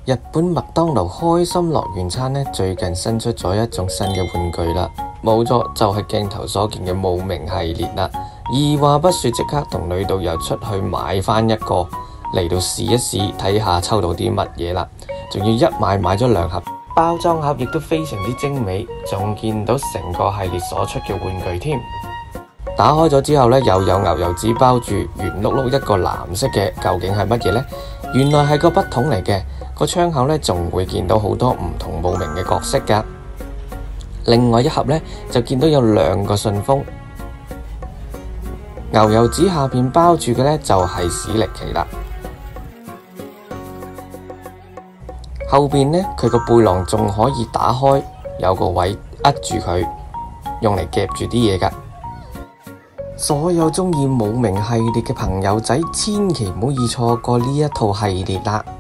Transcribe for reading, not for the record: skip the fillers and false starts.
日本麥當勞開心樂園餐呢，最近新出咗一種新嘅玩具啦，冇錯就係鏡頭所見嘅冒名系列啦。二話不說，即刻同女導遊出去買返一個嚟到試一試，睇下抽到啲乜嘢啦。仲要一買咗2盒，包裝盒亦都非常之精美，仲見到成個系列所出嘅玩具添。打開咗之後呢，又有牛油紙包住圓碌碌一個藍色嘅，究竟係乜嘢呢？原來係個筆筒嚟嘅，個窗口呢，仲會見到好多唔同冒名嘅角色㗎。另外一盒呢，就見到有2個信封，牛油紙下邊包住嘅呢，就係史力奇啦。後邊呢，佢個背囊仲可以打開，有個位扼住佢，用嚟夾住啲嘢㗎。所有鍾意冒名系列嘅朋友仔，千祈唔好錯過呢一套系列啦〜